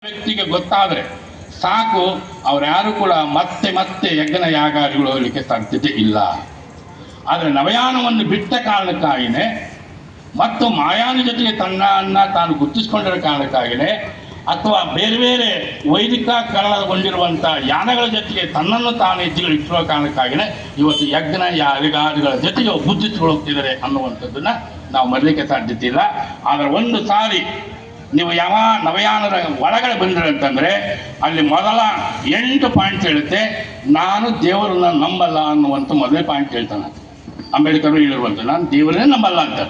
ವ್ಯಕ್ತಿಗೆ ಗೊತ್ತಾದರೆ ಸಾಕು, ಯಾರು ಕೂಡ ಮತ್ತೆ ಮತ್ತೆ ಯಜ್ಞ ಯಾಗಾದಿಗಳು ಹೋಗಲಿಕ್ಕೆ ಸಾಧ್ಯತೆ ಇಲ್ಲ. ಆದರೆ ನವಯಾನವನ್ನು ಬಿಟ್ಟ ಕಾರಣಕ್ಕಾಗಿಯೇ ಮತ್ತು ಮಾಯಾನ ಜೊತೆಗೆ ತನ್ನನ್ನು ತಾನು ಗುರುತಿಸಿಕೊಂಡಿರೋ ಕಾರಣಕ್ಕಾಗಿಯೇ ಅಥವಾ ಬೇರೆ ಬೇರೆ ವೈದಿಕರಣಗೊಂಡಿರುವಂಥ ಯಾನಗಳ ಜೊತೆಗೆ ತನ್ನನ್ನು ತಾನು ಇಟ್ಟಿರುವ ಕಾರಣಕ್ಕಾಗಿಯೇ ಇವತ್ತು ಯಜ್ಞ ಯಾಗಾದಿಗಳ ಜೊತೆಗೆ ಬುದ್ಧಿಸಿಕೊಳ್ಳುತ್ತಿದ್ದಾರೆ ಅನ್ನುವಂಥದ್ದನ್ನು ನಾವು ಮರಲಿಕ್ಕೆ ಸಾಧ್ಯತೆ ಇಲ್ಲ. ಆದರೆ ಒಂದು ಸಾರಿ ನೀವು ಯಾವ ನವಯಾನದ ಒಳಗಡೆ ಬಂದಿರ ಅಂತಂದರೆ ಅಲ್ಲಿ ಮೊದಲ 8 ಪಾಯಿಂಟ್ ಹೇಳುತ್ತೆ, ನಾನು ದೇವರನ್ನ ನಂಬಲ್ಲ ಅನ್ನುವಂಥ ಮೊದಲೇ ಪಾಯಿಂಟ್ ಹೇಳ್ತಾನೆ ಅಂಬೇಡ್ಕರ್ ಹೇಳಿರುವಂಥ, ನಾನು ದೇವರನ್ನೇ ನಂಬಲ್ಲ ಅಂತ.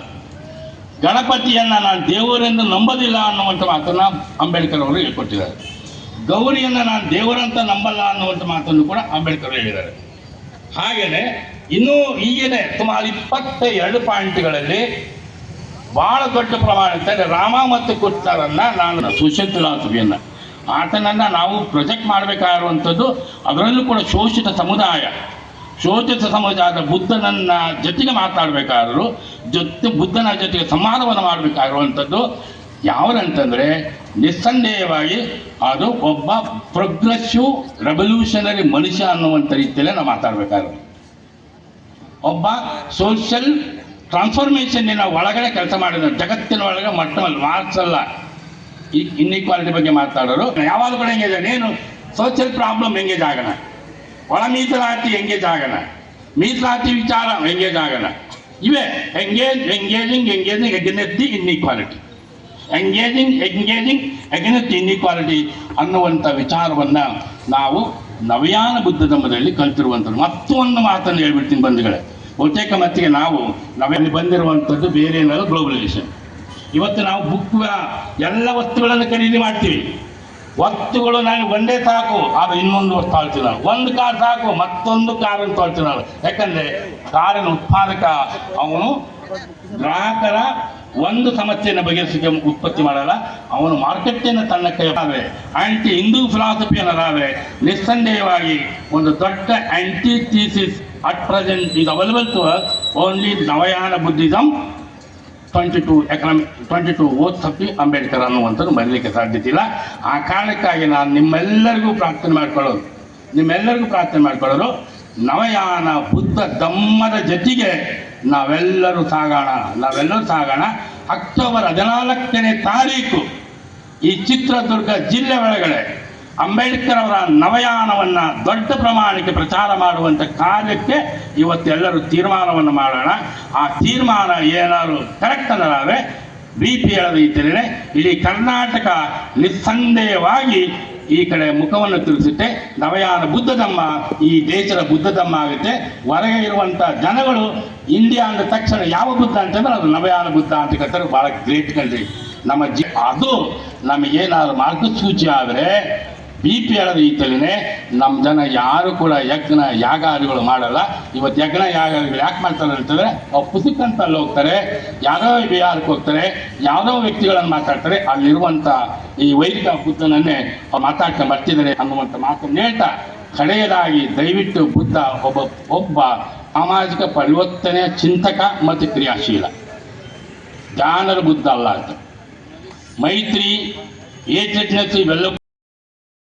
ಗಣಪತಿಯನ್ನು ನಾನು ದೇವರೆಂದು ನಂಬೋದಿಲ್ಲ ಅನ್ನುವಂಥ ಮಾತನ್ನು ಅಂಬೇಡ್ಕರ್ ಅವರು ಹೇಳ್ಕೊಟ್ಟಿದ್ದಾರೆ. ಗೌರಿಯನ್ನು ನಾನು ದೇವರಂತ ನಂಬಲ್ಲ ಅನ್ನುವಂಥ ಮಾತನ್ನು ಕೂಡ ಅಂಬೇಡ್ಕರ್ ಹೇಳಿದ್ದಾರೆ. ಹಾಗೆಯೇ ಇನ್ನೂ ಈಗೇನೆ ಸುಮಾರು 22 ಪಾಯಿಂಟ್ಗಳಲ್ಲಿ ಭಾಳ ದೊಡ್ಡ ಪ್ರಮಾಣದಲ್ಲಿ ರಾಮ ಮತ್ತು ಕೃಷ್ಣರನ್ನು ನಾನು ಸೋಷಿಯಲ್ ಫಿಲಾಸಫಿಯನ್ನು ಆತನನ್ನು ನಾವು ಪ್ರೊಜೆಕ್ಟ್ ಮಾಡಬೇಕಾಗಿರುವಂಥದ್ದು. ಅದರಲ್ಲೂ ಕೂಡ ಶೋಷಿತ ಸಮುದಾಯದ ಬುದ್ಧನನ್ನ ಜೊತೆಗೆ ಮಾತಾಡಬೇಕಾದ್ರು, ಬುದ್ಧನ ಜೊತೆಗೆ ಸಂವಾದವನ್ನು ಮಾಡಬೇಕಾಗಿರುವಂಥದ್ದು ಯಾವುದಂತಂದರೆ ನಿಸ್ಸಂದೇಹವಾಗಿ ಅದು ಒಬ್ಬ ಪ್ರೋಗ್ರೆಸಿವ್ ರೆವಲ್ಯೂಷನರಿ ಮನುಷ್ಯ ಅನ್ನುವಂಥ ರೀತಿಯಲ್ಲೇ ನಾವು ಮಾತಾಡಬೇಕಾದ್ರು. ಒಬ್ಬ ಸೋಷಿಯಲ್ ಟ್ರಾನ್ಸ್ಫಾರ್ಮೇಷನ್ನಿನ ಒಳಗಡೆ ಕೆಲಸ ಮಾಡಿದ ಜಗತ್ತಿನ ಒಳಗೆ ಮಟ್ಟದಲ್ಲಿ ಮಾರ್ಕ್ಸ್ ಅಲ್ಲ, ಈ ಇನ್ಇಕ್ವಾಲಿಟಿ ಬಗ್ಗೆ ಮಾತಾಡೋರು ಯಾವಾಗ ಕೂಡ ಹೆಂಗೆ ನೀನು ಸೋಷಿಯಲ್ ಪ್ರಾಬ್ಲಮ್ ಎಂಗೇಜ್ ಆಗೋಣ, ಒಳ ಮೀಸಲಾತಿ ಎಂಗೇಜ್ ಆಗೋಣ, ಮೀಸಲಾತಿ ವಿಚಾರ ಎಂಗೇಜ್ ಆಗೋಣ, ಇವೇ engaging against the inequality, engaging against the inequality ಅನ್ನುವಂಥ ವಿಚಾರವನ್ನು ನಾವು ನವಯಾನ ಬುದ್ಧ ಧರ್ಮದಲ್ಲಿ ಕಲ್ತಿರುವಂಥದ್ದು. ಮತ್ತೊಂದು ಮಾತನ್ನು ಹೇಳ್ಬಿಡ್ತೀನಿ ಬಂಧುಗಳೇ, ಬಹುತೇಕ ಮತ್ತಿಗೆ ನಾವೆಲ್ಲಿ ಬಂದಿರುವಂಥದ್ದು ಬೇರೆ ಏನಲ್ಲ, ಗ್ಲೋಬಲೈಸೇಷನ್. ಇವತ್ತು ನಾವು ಎಲ್ಲ ವಸ್ತುಗಳನ್ನು ಖರೀದಿ ಮಾಡ್ತೀವಿ. ವಸ್ತುಗಳು ನಾನು ಒಂದೇ ಸಾಕು, ಆದರೆ ಇನ್ನೊಂದು ವಸ್ತು ತೊಳ್ತೀವಿ ನಾವು. ಒಂದು ಕಾರ್ ಸಾಕು, ಮತ್ತೊಂದು ಕಾರನ್ನು ತೊಳ್ತೀವಿ ನಾವು. ಯಾಕಂದರೆ ಕಾರಿನ ಉತ್ಪಾದಕ ಅವನು ಗ್ರಾಹಕರ ಒಂದು ಸಮಸ್ಯೆಯನ್ನು ಬಗೆಹರಿಸಿಕೆ ಉತ್ಪತ್ತಿ ಮಾಡಲ್ಲ, ಅವನು ಮಾರ್ಕೆಟನ್ನು ತನ್ನ ಕೈ ಆಂಟಿ ಹಿಂದೂ ಫಿಲಾಸಫಿಯನ್ನಾವೆ ನಿಸ್ಸಂದೇಹವಾಗಿ ಒಂದು ದೊಡ್ಡ antithesis at present is available to us only Navayana Buddhism 22 ಓದ್ ಸಫಿ ಅಂಬೇಡ್ಕರ್ ಅನ್ನುವಂಥದ್ದು ಮರೀಲಿಕ್ಕೆ ಸಾಧ್ಯತೆ ಇಲ್ಲ. ಆ ಕಾರಣಕ್ಕಾಗಿ ನಾನು ನಿಮ್ಮೆಲ್ಲರಿಗೂ ಪ್ರಾರ್ಥನೆ ಮಾಡ್ಕೊಳ್ಳೋದು ನವಯಾನ ಬುದ್ಧ ಧಮ್ಮದ ಜೊತೆಗೆ ನಾವೆಲ್ಲರೂ ಸಾಗೋಣ. ಅಕ್ಟೋಬರ್ 14ನೇ ತಾರೀಕು ಈ ಚಿತ್ರದುರ್ಗ ಜಿಲ್ಲೆ ಒಳಗಡೆ ಅಂಬೇಡ್ಕರ್ ಅವರ ನವಯಾನವನ್ನು ದೊಡ್ಡ ಪ್ರಮಾಣಕ್ಕೆ ಪ್ರಚಾರ ಮಾಡುವಂಥ ಕಾರ್ಯಕ್ಕೆ ಇವತ್ತೆಲ್ಲರೂ ತೀರ್ಮಾನವನ್ನು ಮಾಡೋಣ. ಆ ತೀರ್ಮಾನ ಏನಾದರೂ ಕರೆಕ್ಟ್ ಅನ್ನಲಾವೆ BP ಹೇಳದ ರೀತಿಯಲ್ಲೇ ಇಡೀ ಕರ್ನಾಟಕ ನಿಸ್ಸಂದೇಹವಾಗಿ ಈ ಕಡೆ ಮುಖವನ್ನು ತಿರುಗಿಸುತ್ತೆ. ನವಯಾನ ಬುದ್ಧ ಧಮ್ಮ ಈ ದೇಶದ ಬುದ್ಧ ಧಮ್ಮ ಆಗುತ್ತೆ. ಹೊರಗೆ ಇರುವಂಥ ಜನಗಳು ಇಂಡಿಯಾ ಅಂದ ತಕ್ಷಣ ಯಾವ ಬುದ್ಧ ಅಂತಂದ್ರೆ ಅದು ನವಯಾನ ಬುದ್ಧ ಅಂತ ಕರ್ತಾರೆ. ಭಾಳ ಗ್ರೇಟ್ ಕಂಟ್ರಿ ನಮ್ಮ ಅದು ನಮಗೇನಾದ್ರು ಮಾರ್ಗಸೂಚಿ ಆದರೆ BP ಹೇಳದ ರೀತಿಯಲ್ಲೇ ನಮ್ಮ ಜನ ಯಾರು ಕೂಡ ಯಜ್ಞ ಯಾಗಾದಿಗಳು ಮಾಡಲ್ಲ. ಇವತ್ತು ಯಜ್ಞ ಯಾಗಾದಿಗಳು ಯಾಕೆ ಮಾಡ್ತಾರೆ ಅಂತಂದರೆ ಅವ್ರು ಪುಸ್ತಕಂತ ಅಲ್ಲಿ ಹೋಗ್ತಾರೆ, ಯಾವುದೋ ಬಿಹಾರಕ್ಕೆ ಹೋಗ್ತಾರೆ, ಯಾವುದೋ ವ್ಯಕ್ತಿಗಳನ್ನು ಮಾತಾಡ್ತಾರೆ, ಅಲ್ಲಿರುವಂಥ ಈ ವೈದಿಕ ಬುದ್ಧನನ್ನೇ ಅವ್ರು ಮಾತಾಡ್ಕೊಂಡು ಬರ್ತಿದ್ದಾರೆ ಅನ್ನುವಂಥ ಮಾತನ್ನು ಹೇಳ್ತಾ ಕಡೆಯದಾಗಿ ದಯವಿಟ್ಟು ಬುದ್ಧ ಒಬ್ಬ ಸಾಮಾಜಿಕ ಪರಿವರ್ತನೆಯ ಚಿಂತಕ ಮತ್ತು ಕ್ರಿಯಾಶೀಲ, ಜ್ಞಾನದ ಬುದ್ಧ ಅಲ್ಲ ಅಂತ. ಮೈತ್ರಿ ಏಜೆಡ್ನೆಸ್ ಇವೆಲ್ಲ